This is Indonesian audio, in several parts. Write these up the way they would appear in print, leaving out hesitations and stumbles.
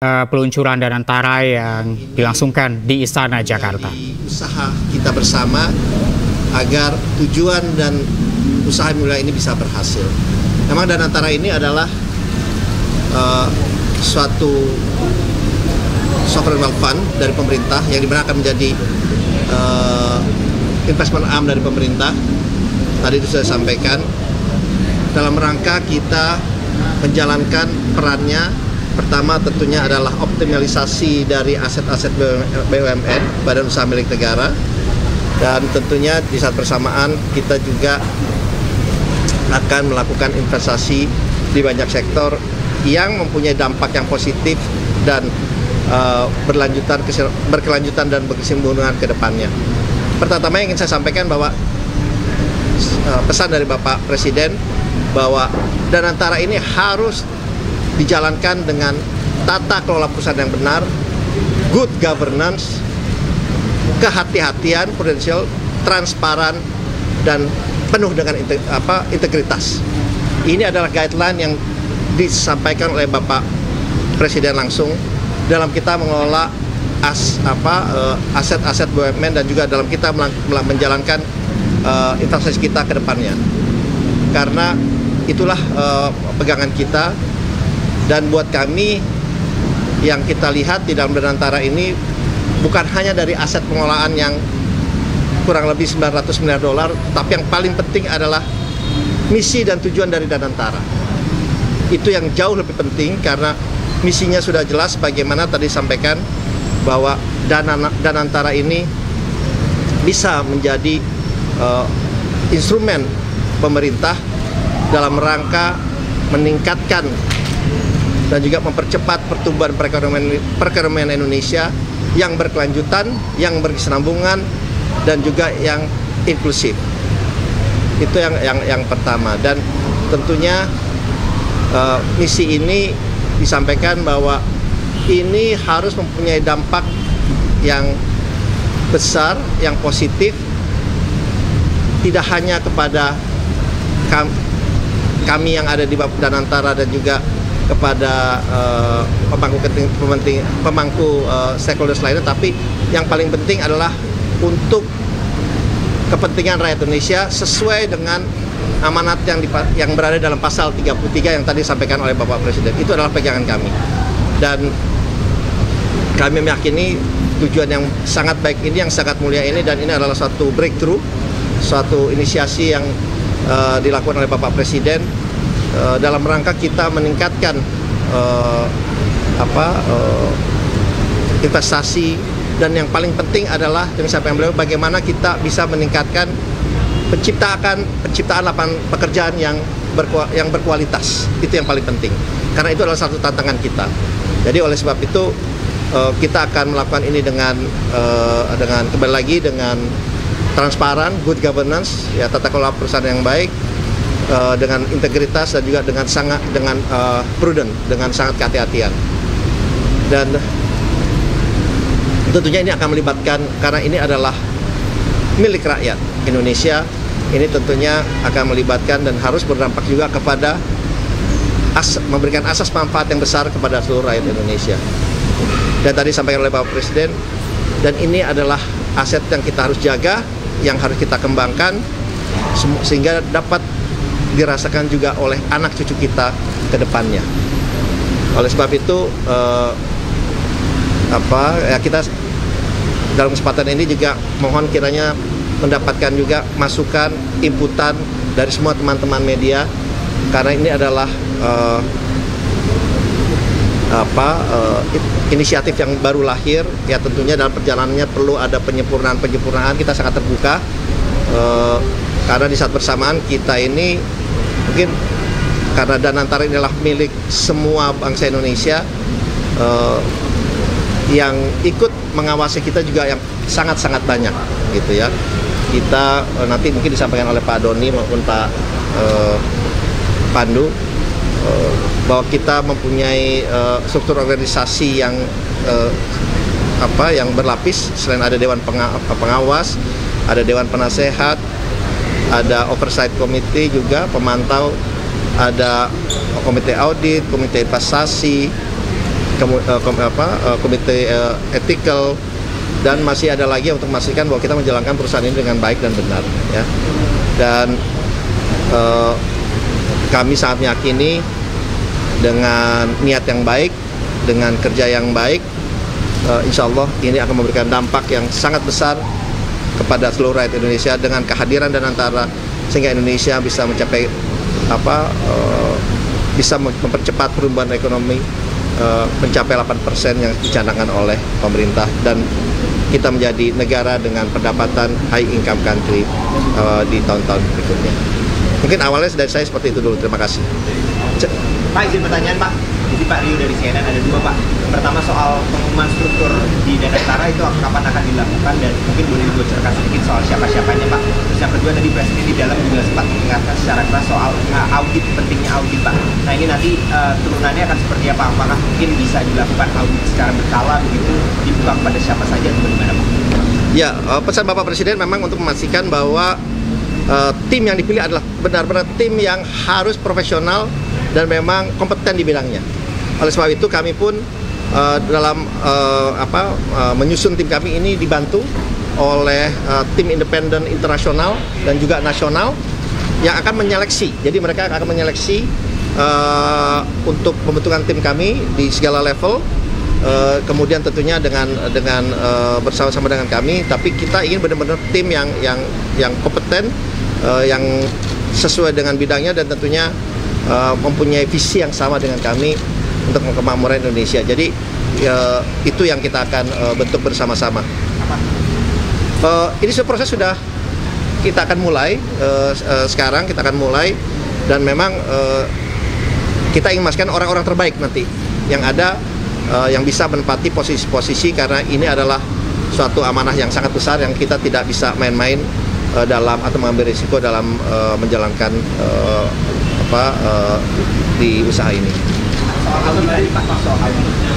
peluncuran Danantara yang dilangsungkan di Istana Jakarta. Usaha kita bersama agar tujuan dan usaha mulai ini bisa berhasil. Memang Danantara ini adalah suatu sovereign wealth fund dari pemerintah yang dimana akan menjadi investment arm dari pemerintah. Tadi itu saya sampaikan dalam rangka kita menjalankan perannya. Pertama tentunya adalah optimalisasi dari aset-aset BUMN, Badan Usaha Milik Negara, dan tentunya di saat bersamaan kita juga akan melakukan investasi di banyak sektor yang mempunyai dampak yang positif dan berkelanjutan dan berkesinambungan ke depannya. Pertama yang ingin saya sampaikan bahwa pesan dari Bapak Presiden bahwa Danantara ini harus dijalankan dengan tata kelola perusahaan yang benar, good governance, kehati-hatian, prudensial, transparan, dan penuh dengan integritas. Ini adalah guideline yang disampaikan oleh Bapak Presiden langsung dalam kita mengelola aset-aset BUMN dan juga dalam kita menjalankan investasi kita ke depannya. Karena itulah pegangan kita. Dan buat kami yang kita lihat di dalam Danantara ini bukan hanya dari aset pengelolaan yang kurang lebih 900 miliar dolar, tapi yang paling penting adalah misi dan tujuan dari Danantara. Itu yang jauh lebih penting karena misinya sudah jelas bagaimana tadi sampaikan bahwa Danantara ini bisa menjadi instrumen pemerintah dalam rangka meningkatkan dan juga mempercepat pertumbuhan perekonomian Indonesia yang berkelanjutan, yang berkesinambungan, dan juga yang inklusif. Itu yang pertama. Dan tentunya misi ini disampaikan bahwa ini harus mempunyai dampak yang besar, yang positif, tidak hanya kepada kami yang ada di Danantara dan juga kepada pemangku stakeholders lainnya, tapi yang paling penting adalah untuk kepentingan rakyat Indonesia sesuai dengan amanat yang berada dalam pasal 33 yang tadi disampaikan oleh Bapak Presiden. Itu adalah pegangan kami. Dan kami meyakini tujuan yang sangat baik ini, yang sangat mulia ini, dan ini adalah suatu breakthrough, suatu inisiasi yang dilakukan oleh Bapak Presiden dalam rangka kita meningkatkan investasi, dan yang paling penting adalah yang disampaikan beliau bagaimana kita bisa meningkatkan penciptaan lapangan pekerjaan yang berkualitas. Itu yang paling penting karena itu adalah satu tantangan kita. Jadi oleh sebab itu kita akan melakukan ini dengan kembali lagi dengan transparan, good governance, ya, tata kelola perusahaan yang baik, dengan integritas dan juga dengan prudent, dengan sangat kehati-hatian. Dan tentunya ini akan melibatkan, karena ini adalah milik rakyat Indonesia, ini tentunya akan melibatkan dan harus berdampak juga kepada memberikan asas manfaat yang besar kepada seluruh rakyat Indonesia. Dan tadi disampaikan oleh Bapak Presiden, dan ini adalah aset yang kita harus jaga, yang harus kita kembangkan sehingga dapat dirasakan juga oleh anak cucu kita ke depannya. Oleh sebab itu kita dalam kesempatan ini juga mohon kiranya mendapatkan juga masukan, inputan dari semua teman-teman media, karena ini adalah inisiatif yang baru lahir, ya tentunya dalam perjalanannya perlu ada penyempurnaan. Kita sangat terbuka karena di saat bersamaan kita ini mungkin karena Danantara ini adalah milik semua bangsa Indonesia, yang ikut mengawasi kita juga yang sangat-sangat banyak gitu ya. Kita nanti mungkin disampaikan oleh Pak Doni maupun Pak Pandu bahwa kita mempunyai struktur organisasi yang berlapis. Selain ada Dewan Pengawas, ada Dewan Penasehat, ada Oversight Committee juga, pemantau, ada Komite Audit, Komite Investasi, komite ethical, dan masih ada lagi untuk memastikan bahwa kita menjalankan perusahaan ini dengan baik dan benar, ya. Dan kami sangat meyakini dengan niat yang baik, dengan kerja yang baik, insya Allah ini akan memberikan dampak yang sangat besar kepada seluruh rakyat Indonesia dengan kehadiran Danantara, sehingga Indonesia bisa mencapai bisa mempercepat pertumbuhan ekonomi mencapai 8% yang dicanangkan oleh pemerintah, dan kita menjadi negara dengan pendapatan high income country di tahun-tahun berikutnya. Mungkin awalnya dari saya seperti itu dulu. Terima kasih. Pak, izin pertanyaan Pak. Jadi Pak Rio dari CNN ada dua Pak. Pertama soal pengumuman struktur di Danantara itu kapan akan dilakukan, dan mungkin boleh dibocorkan sedikit soal siapa-siapanya Pak. Terus yang kedua tadi Presiden di dalam juga sempat mengingatkan secara keras soal audit, pentingnya audit Pak. Nah ini nanti turunannya akan seperti apa? Apakah mungkin bisa dilakukan audit secara berkala begitu, dibuka kepada siapa saja atau bagaimana Pak? Ya, pesan Bapak Presiden memang untuk memastikan bahwa tim yang dipilih adalah benar-benar tim yang harus profesional dan memang kompeten di bidangnya. Oleh sebab itu kami pun dalam menyusun tim kami ini dibantu oleh tim independen internasional dan juga nasional yang akan menyeleksi. Jadi mereka akan menyeleksi untuk pembentukan tim kami di segala level. Kemudian tentunya dengan bersama-sama dengan kami, tapi kita ingin benar-benar tim yang kompeten, yang sesuai dengan bidangnya, dan tentunya mempunyai visi yang sama dengan kami untuk kemakmuran Indonesia. Jadi itu yang kita akan bentuk bersama-sama. Ini proses sudah kita akan mulai sekarang, kita akan mulai, dan memang kita ingin memastikan orang-orang terbaik nanti yang ada, yang bisa menempati posisi-posisi, karena ini adalah suatu amanah yang sangat besar yang kita tidak bisa main-main dalam atau mengambil risiko dalam menjalankan di usaha ini. Soal audit tadi Pak, soal auditnya.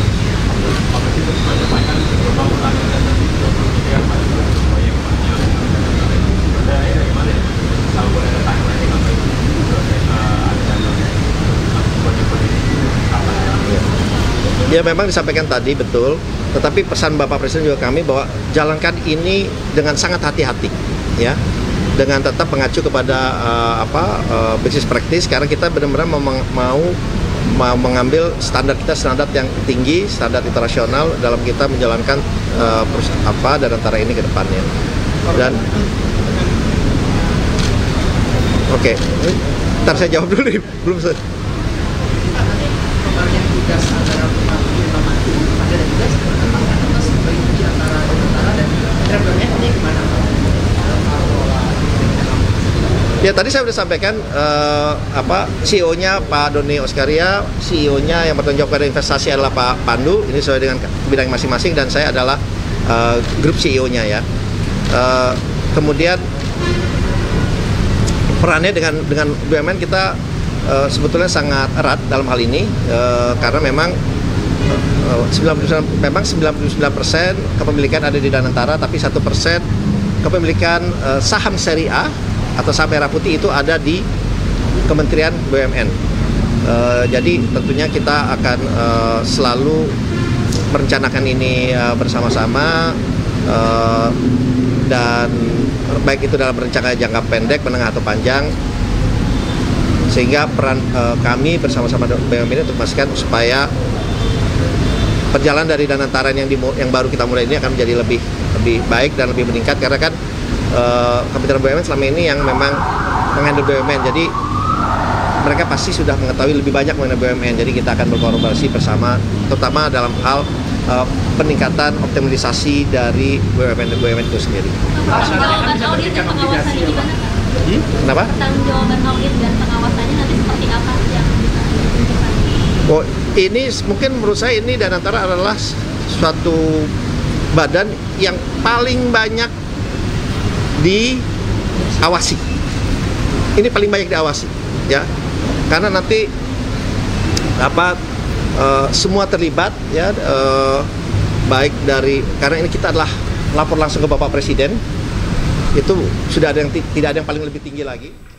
Ya memang disampaikan tadi betul, tetapi pesan Bapak Presiden juga kami bahwa jalankan ini dengan sangat hati-hati, ya, dengan tetap mengacu kepada business practice, karena kita benar-benar mau mengambil standar yang tinggi, standar internasional dalam kita menjalankan Danantara ini ke depannya. Dan oke, ntar saya jawab dulu nih, belum selesai. Ya tadi saya sudah sampaikan CEO-nya Pak Doni Oskaria, CEO-nya yang bertanggung jawab pada investasi adalah Pak Pandu, ini sesuai dengan bidang masing-masing, dan saya adalah grup CEO-nya, ya. Kemudian perannya dengan BUMN kita sebetulnya sangat erat dalam hal ini, karena memang 99% kepemilikan ada di Danantara, tapi 1% kepemilikan saham seri A atau saham merah putih itu ada di Kementerian BUMN. Jadi tentunya kita akan selalu merencanakan ini bersama-sama, dan baik itu dalam rencana jangka pendek, menengah atau panjang, sehingga peran kami bersama-sama BUMN untuk memastikan supaya perjalanan dari Danantara yang baru kita mulai ini akan menjadi lebih baik dan lebih meningkat, karena kan Kementerian BUMN selama ini yang memang menghandle BUMN, jadi mereka pasti sudah mengetahui lebih banyak mengenai BUMN. Jadi kita akan berkolaborasi bersama, terutama dalam hal peningkatan optimalisasi dari BUMN itu sendiri. Pertanggungjawaban audit dan pengawasannya gimana Pak? Kenapa? Pertanggungjawaban audit dan pengawasannya nanti seperti apa yang bisa ditunjukkan? Oh, ini mungkin menurut saya ini Danantara adalah suatu badan yang paling banyak diawasi. Ini paling banyak diawasi, ya, karena nanti semua terlibat, ya, baik dari, karena ini kita adalah lapor langsung ke Bapak Presiden, itu sudah ada yang tidak ada yang paling lebih tinggi lagi.